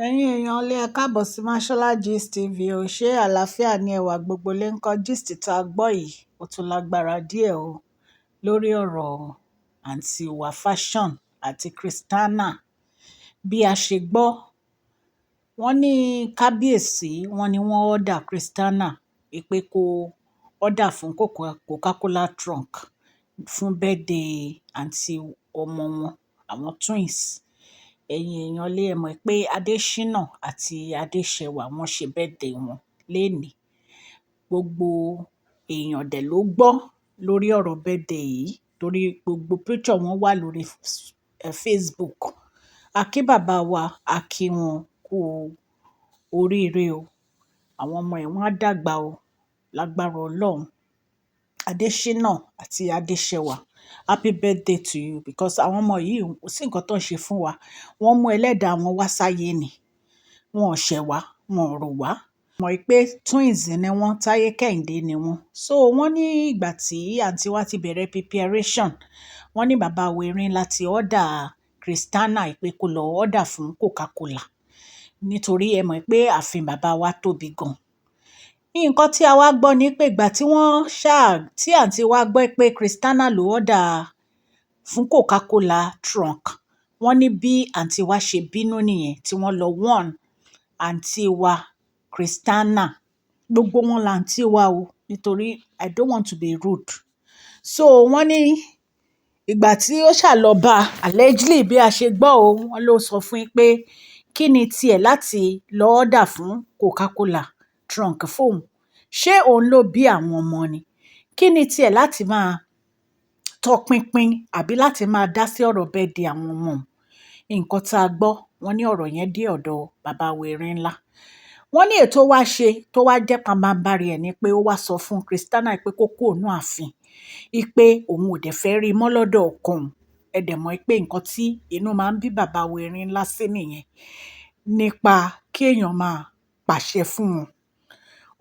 ẹ̀yin èèyàn ilé ẹ káàbọ̀ sí Mashola Gist TV o. Ṣé àlàáfíà ni ẹwà gbogbo lè ń kọ́ gist tá a gbọ́ yìí? Ó tún lágbára díẹ̀ o lórí ọ̀rọ̀ àǹtí wa Fashion àti Christiana. Bí a ṣe gbọ́, wọ́n ní kábíyèsí, wọ́n ní wọ́n ọ́dà Christiana pé kó ọ́dà fún Coca-Cola trunk fún birthday àǹtí ọmọ wọn, àwọn twins. Ẹ̀yin èèyàn lé ẹ mọ̀ pé Adésínà àti Adéṣẹwà wọ́n ṣe birthday wọn lénìí. Gbogbo èèyàn dẹ̀ ló gbọ́ lórí ọ̀rọ̀ birthday yìí torí gbogbo picture wọn wà lórí Facebook. A kí bàbá wa, a kí wọn kú oríire o. Àwọn ọmọ ẹ̀ wọ́n á dàgbà o lágbára Ọlọ́run. Adésínà àti Adéṣẹwà, happy birthday to you because àwọn ọmọ yìí kò sí nǹkan tó ń ṣe fún wa. Wọ́n mú ẹlẹ́dàá wọn wá sáyé ni. Wọn ò ṣẹ̀ wá, wọn ò rò wá. Mọ̀ pé twins ni wọ́n, Táyé Kẹ́hìndé ni wọ́n. So wọ́n ní ìgbà tí àǹtí wa ti bẹ̀rẹ̀ preparation, wọ́n ní bàbá Wẹ̀rin láti ọ́dà Christiana pé kó lọ ọ́dà fún Coca-Cola nítorí ẹ mọ̀ pé ààfin bàbá wa tóbi gan. Nǹkan tí a wá gbọ́ ni pé ìgbà tí àǹtí wa gbọ́ pé Christiana ló ọ́dà fún Coca-Cola trunk, wọ́n ní bí àǹtí wa ṣe bínú nìyẹn tí wọ́n lọ warn àǹtí wa Christiana. Gbogbo wọn là àǹtí wa o nítorí I don't want to be rude. So wọ́n ní ìgbà tí ó ṣàlọ́ bá allegedly bí a ṣe gbọ́ o, wọ́n ló sọ fún yín pé kí ni tiẹ̀ láti lọ ọ́dà fún Coca-Cola trunk fóun. Ṣé òun ló bí àwọn ọmọ ni? Kí ni tiẹ̀ láti máa tọpinpin àbí láti máa dá sí ọ̀rọ̀ birthday àwọn ọmọ? Nǹkan tá a gbọ́, wọ́n ní ọ̀rọ̀ yẹn dé ọ̀dọ̀ bàbá Wẹ̀rin ńlá. Wọ́n ní ètò wá ṣe tó wá jẹ́ pabambarì ẹ̀ ni pé ó wá sọ fún Christiana pé kó kúrò nínú ààfin, pé òun ò dẹ̀ fẹ́ rí i mọ́ lọ́dọ̀ ọkọ òun. Ẹ dẹ̀ mọ̀ pé nǹkan tí inú máa ń bí bàbá Wẹ̀rin ńlá sí nìyẹn, nípa kí èèyàn máa pàṣẹ fún wọn.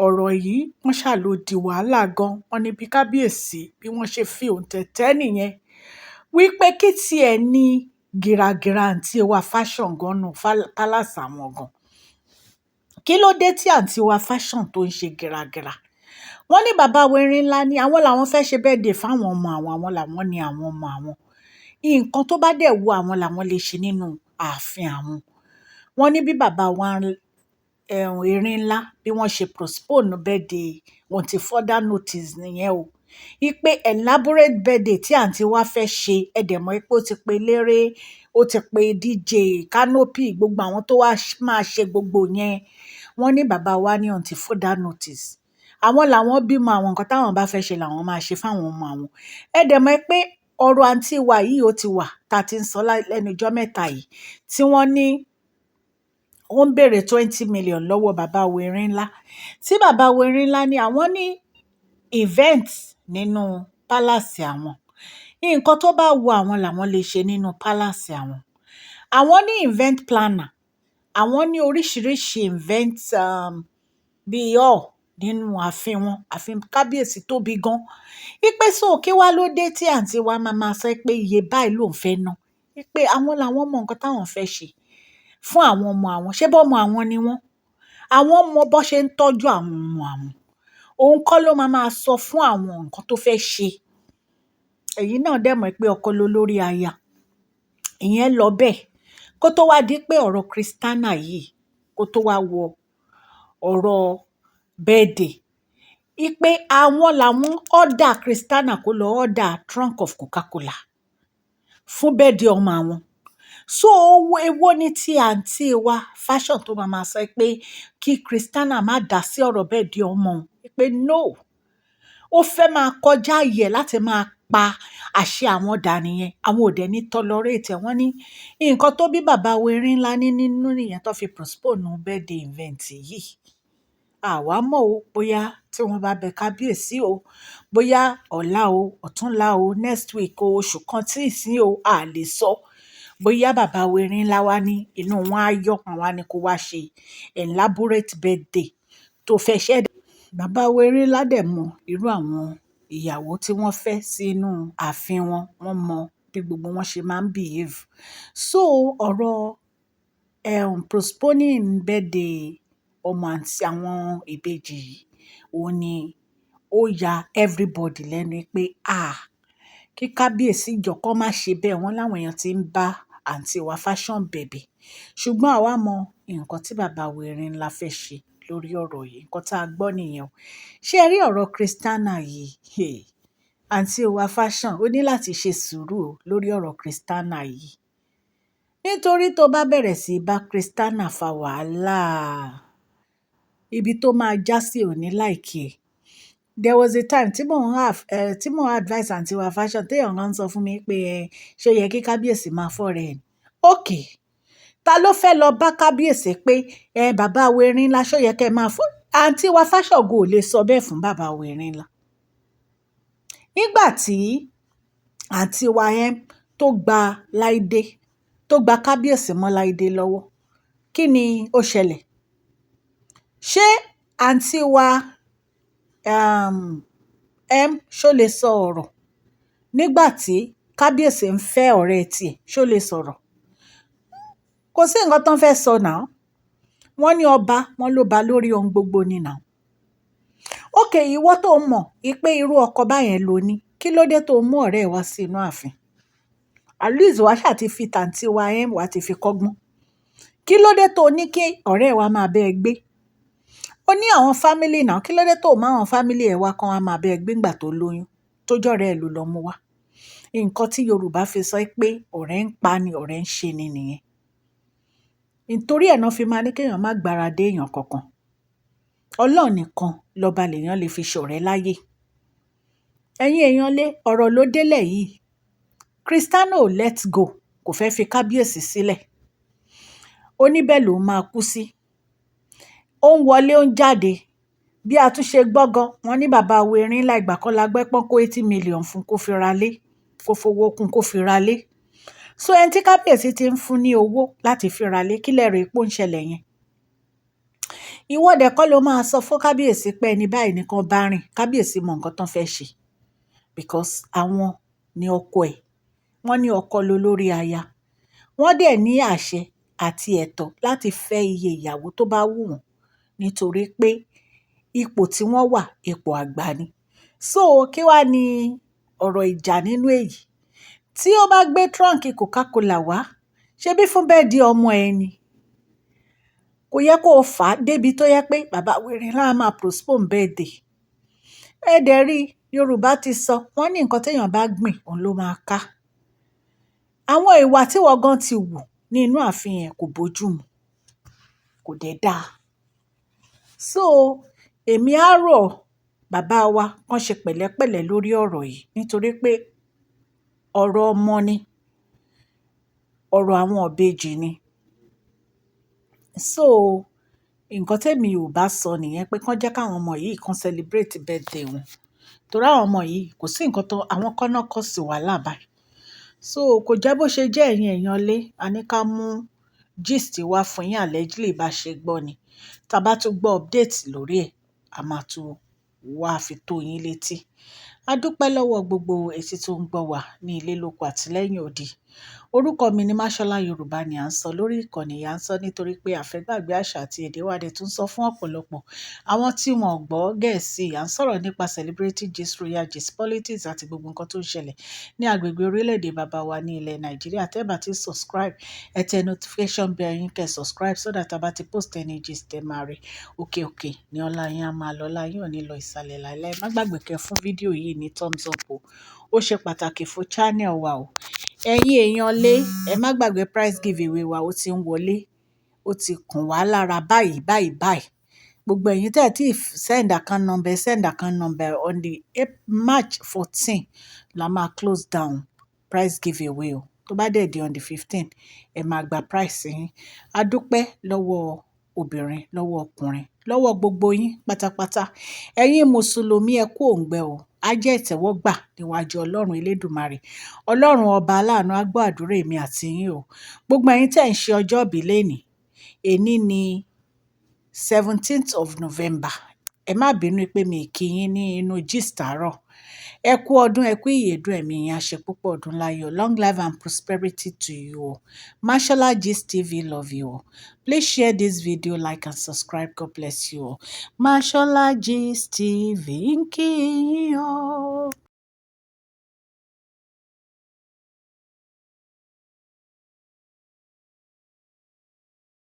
Ọ̀rọ̀ yìí wọ́n ṣàlò di wàhálà gan. Wọ́n ní bí kábíyèsí bí wọ́n ṣe fi òǹtẹ̀tẹ̀ nìyẹn wípé kí tiẹ̀ ní gìràgìrà àǹtí wa Fashion gan nù palace àwọn gan. Kí ló dé tí àǹtí wa Fashion tó ń ṣe gìràgìrà? Wọ́n ní bàbá Wẹ̀rin ńlá ni àwọn làwọn fẹ́ ṣe birthday fáwọn ọmọ àwọn làwọn ni àwọn ọmọ àwọn. Nǹkan tó bá dẹ̀ wu àwọn làwọn lè ṣe nínú ààfin àwọn. Wọ́n ní bí bàbá wa Wẹ̀rin ńlá bí wọ́n ṣe postpone birthday wọn ti further notice nìyẹn o. Ipe elaborate birthday tí àǹtí wa fẹ́ ṣe, ẹ dẹ̀ mọ̀ pé ó ti pe eléré, ó ti pe DJ, Canopy, gbogbo àwọn tó wá máa ṣe gbogbo yẹn. Wọ́n ní bàbá wa ní until further notice. Àwọn làwọn bímọ, àwọn nǹkan táwọn bá fẹ́ ṣe làwọn máa ṣe fáwọn ọmọ àwọn. Ẹ dẹ̀ mọ̀ pé ọ̀rọ̀ àǹtí wa yìí ó ti wà tá a ti ń sọ lẹ́nu ọjọ́ mẹ́ta yìí tí wọ́n ní ó ń béèrè 20 million lọ́wọ́ bàbá Wẹ̀rin ńlá. Tí bàbá Wẹ̀rin ńlá ní àwọn ní event nínú palace àwọn. Nǹkan tó bá wu àwọn làwọn lè ṣe nínú palace àwọn. Àwọn ní event planner. Àwọn ní oríṣiríṣi event bíi hall nínú ààfin wọn. Ààfin kábíyèsí tóbi gan. Ipe so kí wá ló dé tí àǹtí wa máa sọ pé iye báyìí ló ń fẹ́ ná. Ipe àwọn làwọn mọ nǹkan táwọn fẹ́ ṣe fún àwọn ọmọ àwọn. Ṣé bọ́mọ àwọn ni wọ́n? Àwọn mọ bó ṣe ń tọ́jú àwọn ọmọ àwọn. Òun kọ́ ló máa sọ fún àwọn nǹkan tó fẹ́ ṣe. Ẹ̀yin náà dẹ̀ mọ̀ pé ọkọ ló lórí aya. Ìyẹn lọ bẹ́ẹ̀. Kó tó wá di pé ọ̀rọ̀ Christiana yìí kó tó wá wọ ọ̀rọ̀ birthday. Ipe àwọn làwọn order Christiana kó lọ order trunk of Coca-Cola fún birthday ọmọ àwọn. So èwo ni ti àǹtí wa Fashion tó máa sọ pé kí Christiana má dá sí ọ̀rọ̀ birthday ọmọ òun. Pé no. Ó fẹ́ máa kọjá ààyè láti máa pa àṣẹ àwọn dà nìyẹn. Àwọn ò dẹ̀ ní tolerate ẹ̀. Wọ́n ní nǹkan tó bí bàbá Wẹ̀rin ńlá nínú nìyẹn tó fi postpone birthday event yìí. Àwa mọ̀ o bóyá tí wọ́n bá bẹ kábíyèsí o, bóyá ọ̀la o, ọ̀túnla o, next week o, oṣù kan tí ìsín o, a lè sọ. Bóyá bàbá Wẹ̀rin ńlá wá ní inú wọn á yọ̀, wá ní kó wá ṣe elaborate birthday tó fẹ́ ṣẹ́. Bàbá Wẹ̀rin ńlá dẹ̀ mọ irú àwọn ìyàwó tí wọ́n fẹ́ sínú ààfin wọn. Wọ́n mọ bí gbogbo wọn ṣe máa ń behave. So ọ̀rọ̀ postponing birthday ọmọ àǹtí àwọn ìbejì yìí òun ni ó ya everybody lẹ́nu pé kí kábíyèsí jọ kọ́ má ṣe bẹ́ẹ̀ wọ́n láwọn èèyàn ti ń bá àǹtí wa Fashion bẹ̀bẹ̀ ṣùgbọ́n àwa mọ nǹkan tí bàbá Erin-ńlá fẹ́ ṣe lórí ọ̀rọ̀ yìí nǹkan tá a gbọ́ nìyẹn o ṣé ẹ rí ọ̀rọ̀ Christiana yìí àǹtí wa Fashion ó ní láti ṣe sùúrù o lórí ọ̀rọ̀ Christiana yìí nítorí tó bá bẹ̀rẹ̀ sí bá Christiana fa wàhálà ibi tó máa já sí òní láìkí ẹ̀ there was a time tí mò ń advice àǹtí wa Fashion téèyàn kan sọ fún mi pé ṣé ó yẹ kí kábíyèsí máa fọ́rẹ̀ ẹ̀ okay ta ló fẹ́ lọ bá kábíyèsí pé bàbá Erin-ńlá ṣó yẹ kẹ́ máa fọ́ àǹtí wa Fashion go lè sọ bẹ́ẹ̀ fún bàbá Erin-ńlá nígbà tí àǹtí wa tó gba Láídé tó gba kábíyèsí mọ́ Láídé lọ́wọ́ kí ni ó ṣẹlẹ̀ ṣé àǹtí wa ṣó lè sọ ọ̀rọ̀ nígbà tí kábíyèsí ń fẹ́ ọ̀rẹ́ tiẹ̀ ṣó lè sọ̀rọ̀ kò sí nǹkan tó ń fẹ́ sọ náà wọ́n ní ọba wọn ló ba lórí ohun gbogbo ni náà ókè ìwọ tó mọ̀ pé irú ọkọ báyẹn ló ní kí ló dé tó mú ọ̀rẹ́ ẹ̀ wá sí inú ààfin at least wàá ṣáà ti fi tàǹtí wa wàá ti fi kọ́gbọ́n kí ló dé tó ní kí ọ̀rẹ́ ẹ̀ wá máa bẹ́ ẹ gbé ó ní àwọn fámílì náà kí ló dé tó máa àwọn fámílì ẹ̀ wá kan wá máa bẹ́ ẹ gbé ńgbà tó lóyún tó jọ̀rẹ́ ẹ̀ ló lọ mú wá nǹkan tí Yorùbá fi sọ pé ọ̀rẹ́ ń pa ni ọ̀rẹ́ ń ṣe ni nìyẹn nítorí ẹ̀ náà fi máa ní kéèyàn má gbára dé èèyàn kankan Ọlọ́run nìkan lọ́ba lèèyàn lè fi ṣọ̀rẹ́ láyé ẹ̀yin èèyàn lé ọ̀rọ̀ ló délẹ̀ yìí Christiana ò let go kò fẹ́ fi kábíyèsí sílẹ̀ ó ní bẹ́ẹ̀ lòun máa kú sí ó ń wọlé ó ń jáde bí a tún ṣe gbọ́ gan wọn ní bàbá Erin-ńlá ìgbà kan la gbẹ́ pọ́n kó 80 million fún kó fi ra lé kó fowó kún kó fi ra lé so ẹni tí kábíyèsí ti ń fún ní owó láti fi ra lé kílẹ̀ rẹ̀ pò ń ṣẹlẹ̀ yẹn ìwọ́de kọ́ ló máa sọ fún kábíyèsí pé ẹni báyìí nìkan bá rìn kábíyèsí mọ nǹkan tán fẹ́ ṣe because àwọn ni ọkọ ẹ̀ wọ́n ní ọkọ ló lórí aya wọ́n dẹ̀ ní àṣẹ àti ẹ̀tọ́ láti fẹ́ iye ìyàwó tó bá wù wọ́n nítorí pé ipò tí wọ́n wà ipò àgbà ni so kí wàá ní ọ̀rọ̀ ìjà nínú èyí tí ó bá gbé trunk Coca-Cola wá ṣebí fún bẹ́ẹ̀ di ọmọ ẹ ni kò yẹ kó o fà á débi tó yẹ pé bàbá Erin-ńlá máa postpone birthday ẹ dẹ̀ rí Yorùbá ti sọ wọ́n ní nǹkan téèyàn bá gbìn òun ló máa ká àwọn ìwà tí wọ́n gan ti wù ní inú ààfin yẹn kò bójú mu kò dẹ̀ dáa so èmi á rọ̀ bàbá wa kán ṣe pẹ̀lẹ́pẹ̀lẹ́ lórí ọ̀rọ̀ yìí nítorí pé ọ̀rọ̀ ọmọ ni ọ̀rọ̀ àwọn ìbejì ni so nǹkan tẹ́mi ò bá sọ nìyẹn pé kán jẹ́ káwọn ọmọ yìí kán celebrate birthday wọn torí àwọn ọmọ yìí kò sí nǹkan tó àwọn kọ́nà kọ́ sí wàhálà báyìí so kò jẹ́ bó ṣe jẹ́ ẹ̀yin èèyàn lé a ní ká mú gist wá fún yín allegedly bá ṣe gbọ́ ni tá a bá tún gbọ́ update lórí ẹ̀ a máa tún wá fi tó yín létí a dúpẹ́ lọ́wọ́ gbogbo etí tó ń gbọ́ wá ní ilé lóko àti lẹ́yìn odi orúkọ mi ni Máṣọ́lá Yorùbá ni à ń sọ lórí ìkànnì yà ń sọ nítorí pé àfẹ́gbàgbé àṣà àti èdè wa dẹ̀ tún sọ fún ọ̀pọ̀lọpọ̀ àwọn tí wọn ò gbọ́ Gẹ̀ẹ́sì à ń sọ̀rọ̀ nípa celebrity gist royal gist politics àti gbogbo nǹkan tó ń ṣẹlẹ̀ ní agbègbè orílẹ̀-èdè bàbá wa ní ilẹ̀ Nàìjíríà tẹ́ bá ti subscribe ẹ tẹ notification bell yín kẹ́ subscribe so that a bá ti post any gist ẹ máa rí òkè òkè ní ọlá yín á máa lọ ọlá yín ò ní lọ ìsàlẹ̀ láìláì má gbàgbé kẹ́ fún fídíò yìí ní thumbs up o ó ṣe pàtàkì fún channel wa o ẹ̀yin èèyàn lé ẹ má gbàgbé prize giveaway wa ó ti ń wọlé ó ti kùn wá lára báyìí gbogbo ẹ̀yin tẹ́ ẹ̀ tí send account number on the March 14 la máa close down prize giveaway o tó bá dẹ̀ di on the 15 ẹ máa gba prize yín a dúpẹ́ lọ́wọ́ obìnrin lọ́wọ́ ọkùnrin lọ́wọ́ gbogbo yín pátápátá ẹ̀yin mùsùlùmí ẹ kú òǹgbẹ o á jẹ́ ìtẹ́wọ́gbà níwájú Ọlọ́run Elédùmarè Ọlọ́run ọba aláàánú á gbọ́ àdúrà èmi àti yín o gbogbo ẹ̀yin tẹ́ ń ṣe ọjọ́ ìbí lénìí èní ni 17th of November ẹ má bínú pé mi kí yín ní inú gist àárọ̀ Ẹ kú ọdún, ẹ kú ìyèdún, ẹ̀mí yín á ṣe púpọ̀ ọdún láyọ̀. Long life and prosperity to you all. Mashola Gist TV love you all. Please share this video, like and subscribe. God bless you all. Mashola Gist TV ń kí yín o.